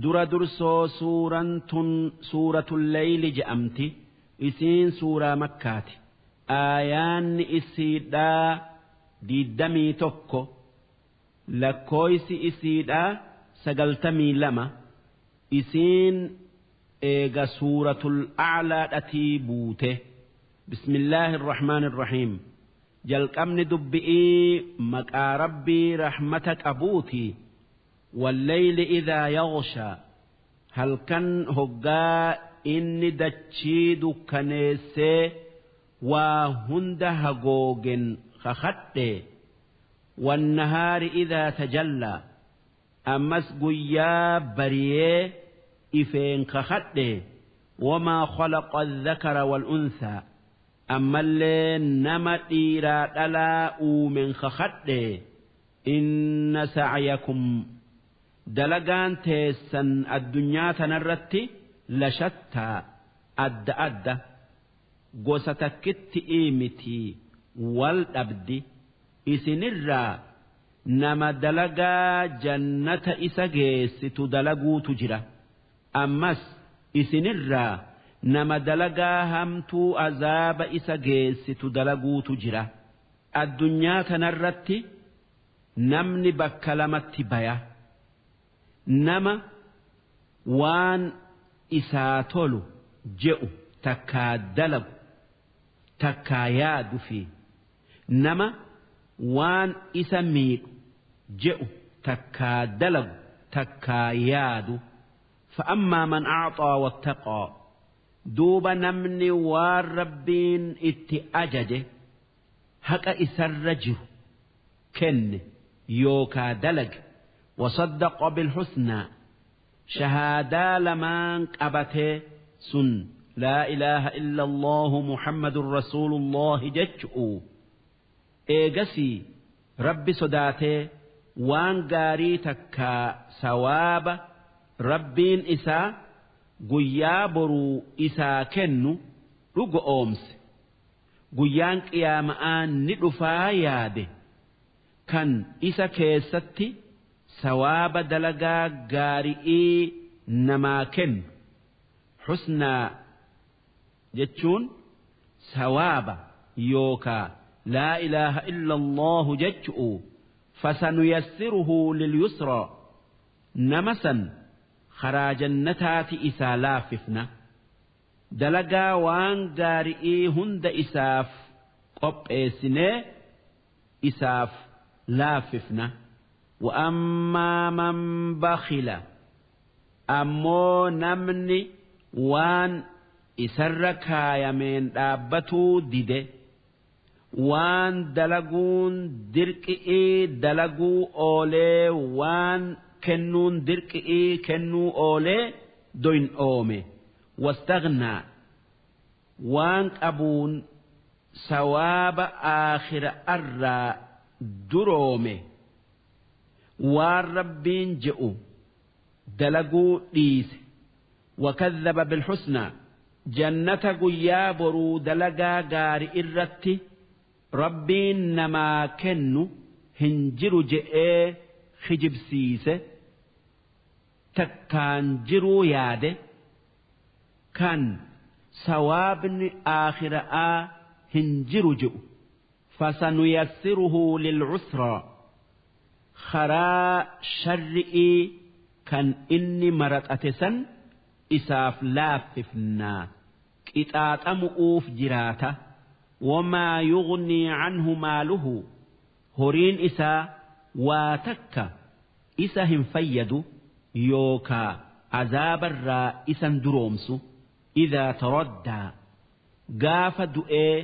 dura dursoo suuratul layli je'amti isiin suuraa makkaati aayaanni isiidhaa 21 lakkooysi isiidhaa 92 isiin eega suuratul a'laa dhatii buute bismillaahi irrahmaani irrahiim jalqabni dubbi'ii maqaa rabbii rahmata qabuuti wallayli idhaa yaghshaa halkan hoggaa inni dachii dukkaneessee waa hunda hagoogen kakadhe wannahaari idhaa tajallaa ammas guyyaa bariyee ifeen kakadhe wamaa khalaqa adh-dhakara wal-unthaa ammallee nama dhiiraa dhalaa uumen kakadhe inna sa'yakum dalagaan teessan addunyaa tanarratti lashattaa adda adda gosa takkitti miti wal dhabdi isinirraa nama dalagaa jannata isa geessitu dalaguutu jira ammas isinirraa nama dalagaa hamtuu azaaba isa geessitu dalaguutu jira addunyaa tanarratti namni bakka lamatti baya nama waan isaa tolu je'u takkaa dalagu takkaa yaadu fi nama waan isa miidhu je'u takkaa dalagu takkaa yaadu فأما من أعطى واتقى دوب نمني والربين اتأجده هكا إسرجه كن يوكا دلق وصدق بالحسنى شهادا لمن قبته سن لا إله إلا الله محمد رسول الله ججؤ إيجسي رب صداته وان قاري تكا سواب ربين إسا guyyaa boruu isaa kennu dhugo oomse guyyaan qiyaama'aan ni dhufaa yaade kan isa keessatti sawaaba dalagaa gaarii namaa kennu husnaa jechuun sawaaba yookaa laa ilaaha illa allahu jechu'u fasanuyassiruhu lilyusraa nama san karaa jannataati isaa laaffifna dalagaa waan gaarii hunda isaaf qopheessinee isaaf laaffifna wa'ammaa man bakhila ammoo namni waan isarra kaayameen dhaabbatuu dide waan dalaguun dirqi'ii dalaguu oolee waan kennuun dirqi'ii kennuu oolee doyin oome wastaghnaa waan qabuun sawaaba aakhira arraa duroome waan rabbiin je'u dalaguu dhiise wakadhaba bilhusnaa jannata guyyaa boruu dalagaa gaari irratti rabbiin namaa kennu hin jiru je'ee hijibsiise takkaan jiruu yaade kan sawaabni aakhira'aa hin jiru je'u fasanuyassiruhu lil'usraa karaa sharri'ii kan inni maraxate san isaaf laaffifnaa qixaaxamu'uuf jiraata wamaa yughnii canhu maaluhu horiin isaa waa takka isa hin fayyadu yookaa azaabarraa isan duroomsu idhaa taraddaa gaafa du'ee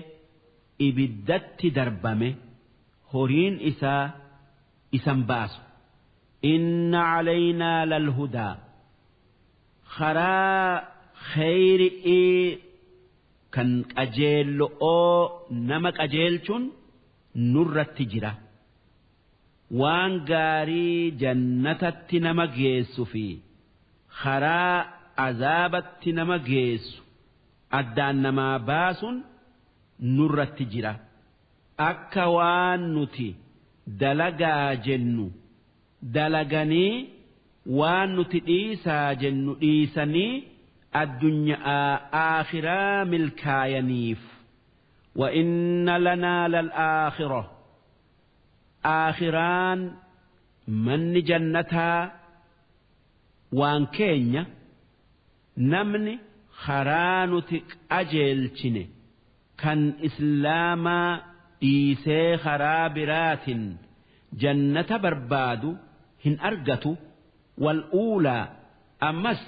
ibiddatti darbame horiin isaa isan baasu inna calaynaa lalhudaa karaa khayri'ii kan qajeello'oo nama qajeelchuun nurratti jira waan gaarii jannatatti nama geessu fi karaa azaabatti nama geessu addaan namaa baasuun nurratti jira akka waan nuti dalagaa jennu dalaganii waan nuti dhiisaa jennu dhiisanii addunyaa aakhiraa milkaayaniif وإن لنا للآخرة آخران من جنتها وان كينيا نمني خرانتك أجلتني كان إسلاما إيسي خرابرات جنة برباد هن أرقتو والأولى أمس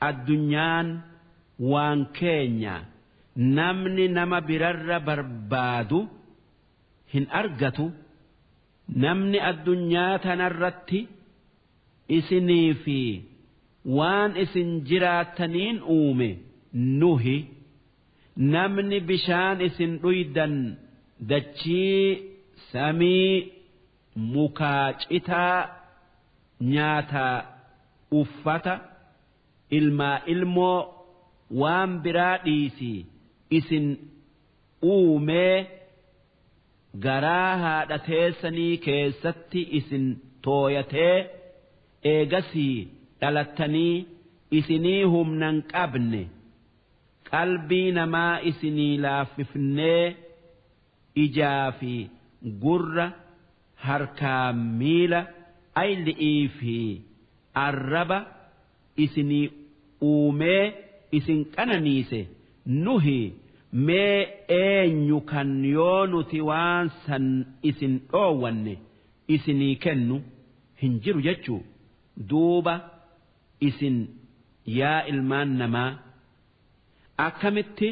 الدنيان وان كينيا namni nama birarra barbaadu hin argatu namni addunyaa tanarratti isinii fi waan isin jiraataniin uume nuhi namni bishaan isin dhuydan dachii samii mukaa citaa nyaataa uffata ilmaa ilmoo waan biraa dhiisii isin uumee garaa haadha teessanii keessatti isin tooyatee eegasii dhalattanii isinii humnan qabne qalbii namaa isinii laaffifnee ijaa fi gurra harkaa miila ayli'ii fi arraba isinii uumee isin qananiise nuhi mee eenyu kan yoo nuti waan san isin dhoowwanne isinii kennu hin jiru jechuu duuba isin yaa ilmaan namaa akkamitti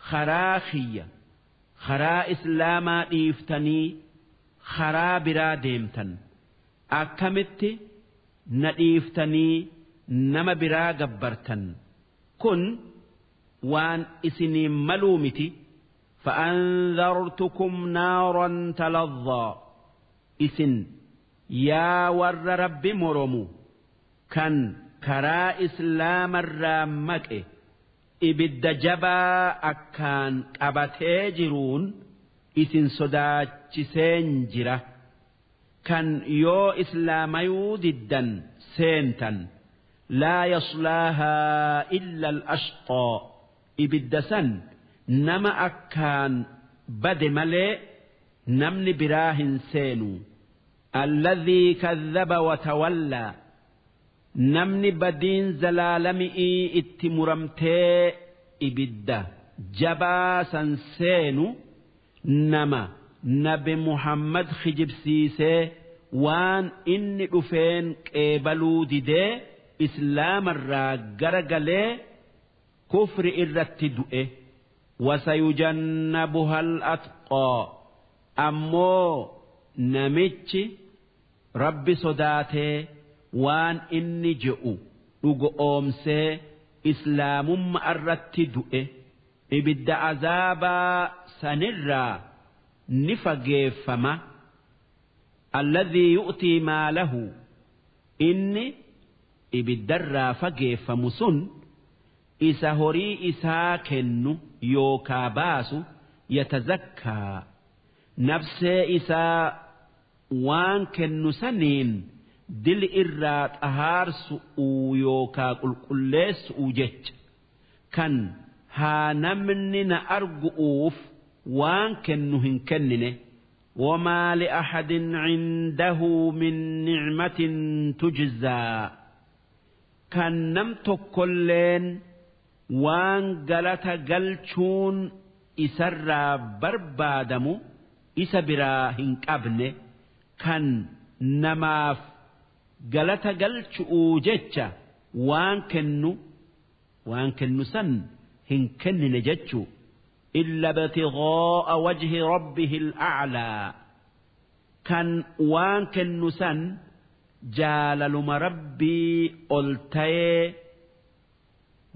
karaa kiyya karaa islaamaa dhiiftanii karaa biraa deemtan akkamitti na dhiiftanii nama biraa gabbartan kun وان إسني ملومتي فأنذرتكم نارا تلظى إسن يا ور رب مرمو كان كرا إسلام الرامك إبد جبا أكان أبتاجرون إسن صداج سنجرة كان يو إسلام يوددا سنتا لا يصلاها إلا الأشقى إبدسن نما أكان بد ملئ نمن براه سينو الذي كذب وتولى نمن بدين زلالمئي اتمرمتي إبدا جبا سنسينو نما نبي محمد خجب سيسي وان إني دفين كيبلو ديدي إسلام الراجرجلي كفر الرتدؤه وسيجنبها الأتقى أمو نمتش رب صداته وان إني جئو أمسي إسلام الرتدؤه إبدا عذابا سنرا نفقه فما الذي يؤتي ماله إني ibiddarraa fageeffamu sun isa horii isaa kennu yookaa baasu yatazakkaa nafsee isaa waan kennu saniin dili irraa xahaarsu'uu yookaa qulqulleessu'uu jecha kan haa namni na argu'uuf waan kennu hin kennine وما لأحد عنده من نعمة تجزى كان نمت كلين وان قلت قلتون إسر بربادمو إسبراهن كابن كان نماف قلت قلتو جتش وان كنو سن هن كن نجتشو إلا ابتغاء وجه ربه الأعلى كان وان كنسان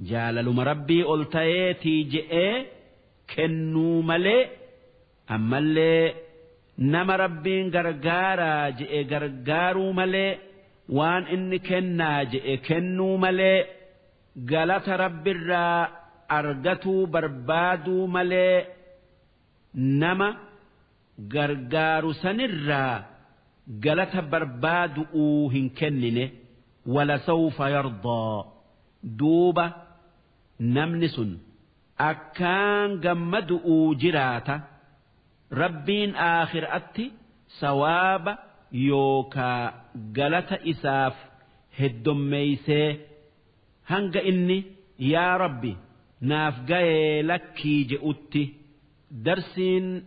جالل مربي ألتاي تيجئ كنو ملئ أما اللي نما ربين غرغارا جئ غرغارو ملئ وان إن كنا جئ كنو ملئ غلط رب الرّا argatuu barbaaduu malee nama gargaaru sanirraa galata barbaaduu hin kennine ولسوف يرضى دوبة نمنس أكان جمد جراتا ربين آخر أتي سواب يوكا غلط إساف هدميسي هنگ إني يا ربي ناف جاي لكي جئتي درسين